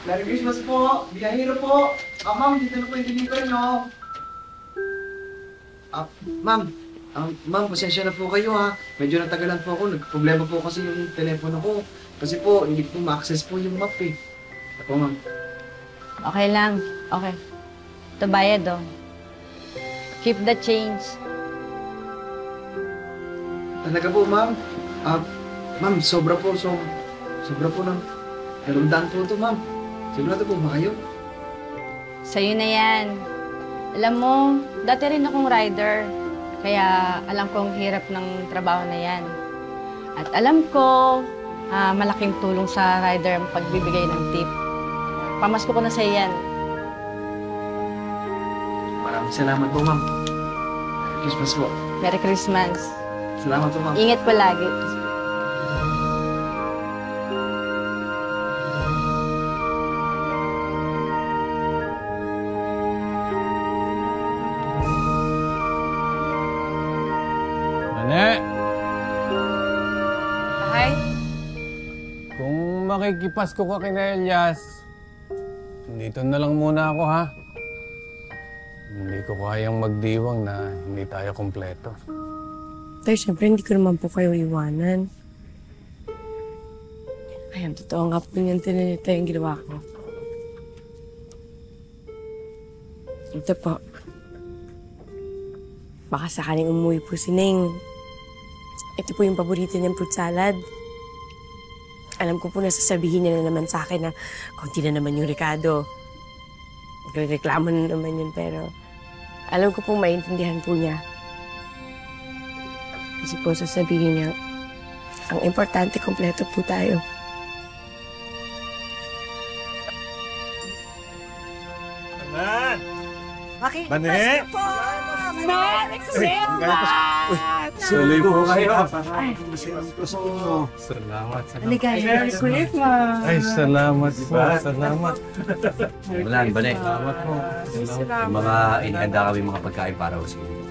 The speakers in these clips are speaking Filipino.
Merry Christmas po! Biyahero po! Ma'am, dito na po yung deliver nyo. Ma'am. Ma'am, pasensya na po kayo ha. Medyo natagalan po ako. Nagproblema po kasi yung telepono ko. Kasi po, hindi po ma-access po yung map eh. Ako, ma'am. Okay lang. Okay. Ito bayad, oh. Keep the change. Talaga po, ma'am. Ma'am, sobra po ng narundaan po ito, ma'am. Sigurado po ba kayo? Sa'yo na yan. Alam mo, dati rin akong rider. Kaya alam kong hirap ng trabaho na yan. At alam ko, malaking tulong sa rider ang pagbibigay ng tip. Pamasko ko na sa'yo yan. Maraming salamat po, ma'am. Merry Christmas po. Merry Christmas. Salamat po, ma'am. Ingat po lagi. Mane! Hi. Kung makikipasko ka kina Elias, dito na lang muna ako, ha? Hindi ko kayang magdiwang na hindi tayo kompleto. Tay, syempre hindi ko naman po kayo iwanan. Ay, ang totoo nga po yung tinanita yung ginawa ko. Ito po. Baka sakaling umuwi po si Neng. Ito po yung paborito niyang fruit salad. Alam ko po na sasabihin niya na naman sa akin na konti na naman yung Ricardo. Nagreklamo na naman yun, pero alam ko pong maintindihan po niya. Kasi po sasabihin niya, ang importante, kompleto po tayo. Anan! Mane! Merry Christmas! Suloy po kayo. Salamat. Merry Christmas! Ay, salamat po. Salamat. Malan, Bane. Salamat po. May mga inihanda kami mga pagkain para sa inyo.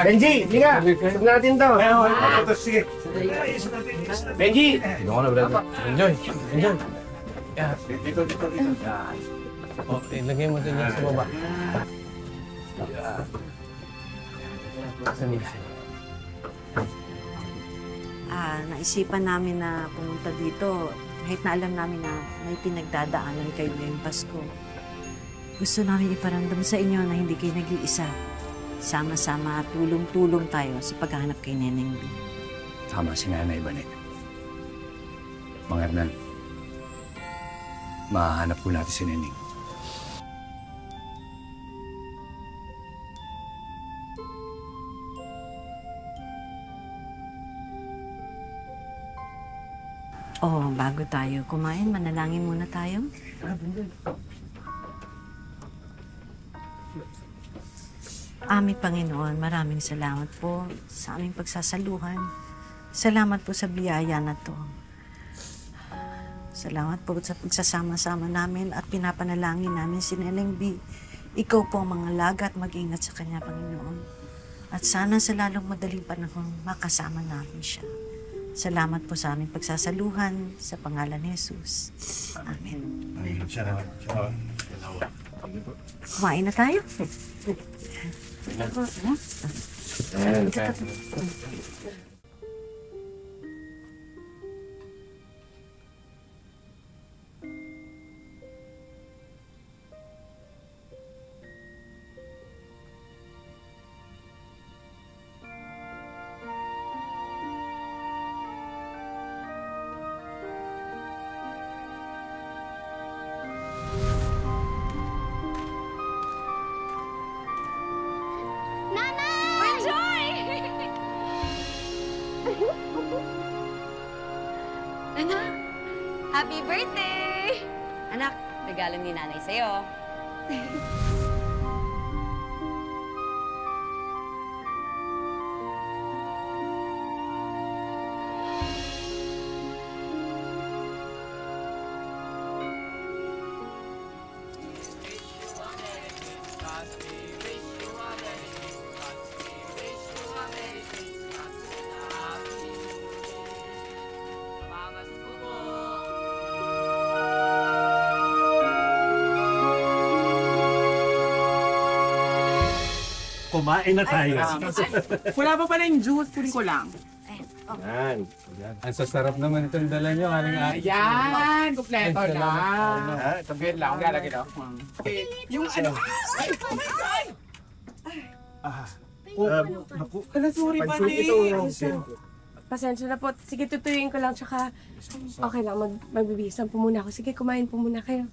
Benji, liga! Isip natin to. Sige. Benji! Doon ko na, brother. Enjoy. Enjoy. Yeah. Dito. Oh, ilagay mo din yan sa baba. Naisipan namin na pumunta dito kahit na alam namin na may pinagdadaanan kayo ngayong Pasko. Gusto namin iparamdam sa inyo na hindi kayo nag-iisa. Sama-sama at tulong-tulong tayo sa paghahanap kay Neneng B. Tama si Nanay Bane. Mga Hernan, mahahanap po natin si Neneng. Bago tayo kumain, manalangin muna tayo. Aming Panginoon, maraming salamat po sa aming pagsasaluhan. Salamat po sa biyaya na to. Salamat po sa pagsasama-sama namin at pinapanalangin namin si Neneng B. Ikaw po ang mga laga at mag-ingat sa kanya, Panginoon. At sana sa lalong madaling panahon, makasama namin siya. Salamat po sa aming pagsasaluhan sa pangalan ni Jesus. Amen. Salamat. Kumain na tayo. Anak, happy birthday! Anak, regalo ni nanay sa'yo. kumain na tayo. Wala pa pala yung juice, kunin ko lang. Yan. Ang sasarap naman itong dala nyo, aling Ayan, kompleto Ay, na. salamat. Wait lang, lalagay daw. Yung ano, Naku, Ala, sorry pa Pasensya na po. Sige, tutuyuin ko lang. Tsaka, okay lang. Magbibihisan po muna ako. Sige, kumain po muna kayo.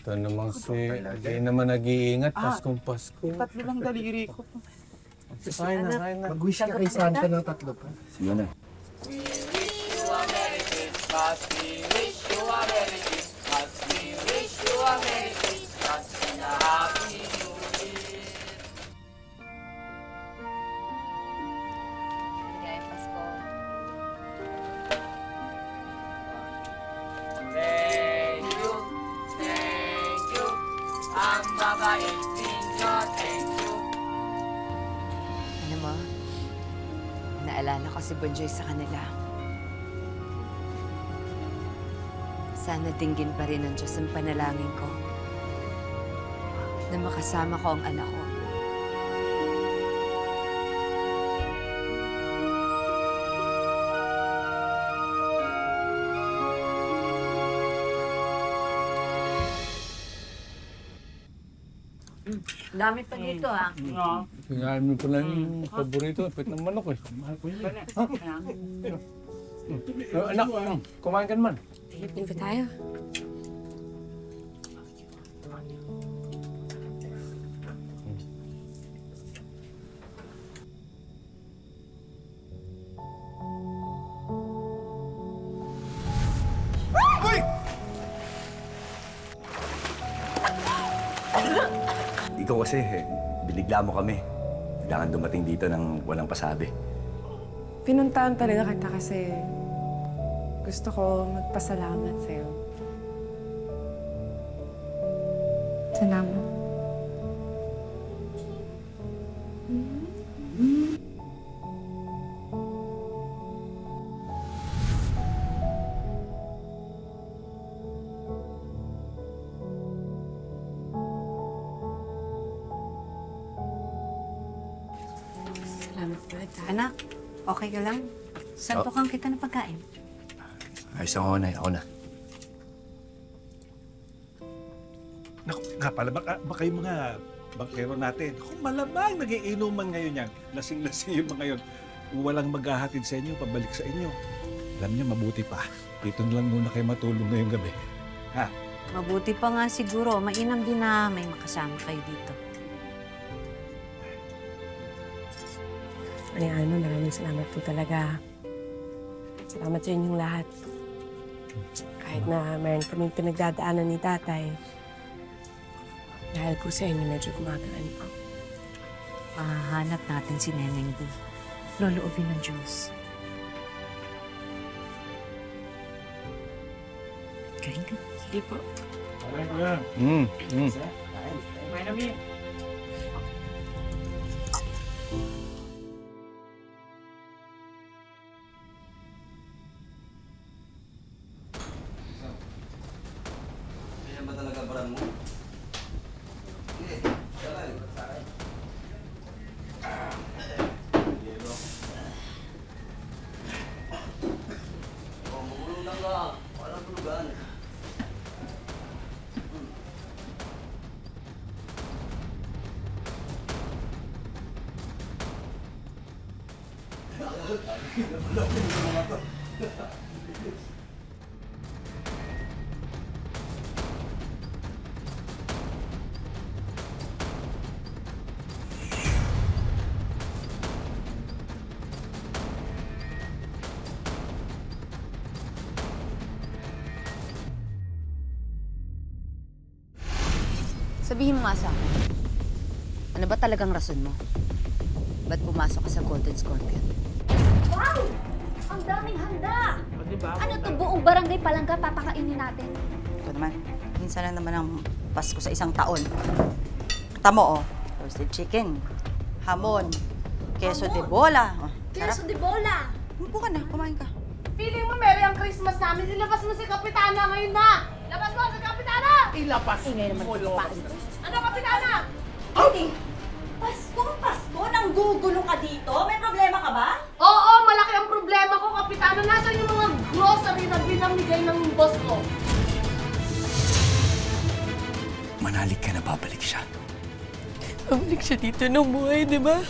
Ito namang hindi naman nag-iingat, Paskong Pasko. Tatlo lang daliri ko. Kain na. Mag-wish ka kay Santa ng 3 pa. Sige na. Maligayang Pasko. Alam mo, naalala ko si Bonjoy sa kanila. Sana dinggin pa rin ng Diyos ang panalangin ko na makasama ko ang anak ko. Dami pa dito, ah. Kinain mo pala yung paborito, pit ng manok eh. Anak, kumain ka naman. Pilipin pa tayo. Ikaw kasi, binigla mo kami. Kailangan dumating dito ng walang pasabi. Pinuntahan talaga kita kasi gusto ko magpasalamat sa'yo. Salamat. Salamat ulit, ha? Anak, okay ka lang? Santukan kita ng pagkain. Ayos ako na, ako na. naku, nga pala, baka yung mga bangkero natin, kung malamang nagiinuman ngayon yan, lasing-lasing yung mga yun, walang maghahatid sa inyo, pabalik sa inyo. Alam niyo, mabuti pa. Dito na lang muna kayo matulog ngayong gabi. Ha? Mabuti pa nga siguro. Mainam din na may makasama kayo dito. Ano, maraming salamat po talaga. Salamat sa inyong lahat. Kahit na mayroon kaming pinagdadaanan ni tatay, dahil po sa inyo medyo gumagalan po. Mahahanap natin si Neneng B. Loloobin ng Diyos. Kain ka. Sige po. May namin. Kaya ba talaga barang mo? Sabihin mo nga sa akin, ano ba talagang rason mo? Ba't pumasok ka sa Golden Scorpion? Wow! Ang daming handa! Ano to, buong barangay palangga papakainin natin? Ito naman, minsan lang naman ang Pasko sa isang taon. Tamo, oh. Roasted chicken, hamon, queso de bola. Oh, Queso de bola! Upo ka na, kumain ka. Feeling mo merry ang Christmas namin. Ilabas mo si Kapitana ngayon na! Labas mo si Kapitana! Ilapas Ingay naman sa Ano, Kapitana? Hey! Pasko, nanggugulo ka dito? May problema ka ba? Oo, malaki ang problema ko, Kapitana. Nasaan yung mga grocery na binamigay ng boss ko? Manalig ka na babalik siya. Babalik siya dito ng buhay, di ba?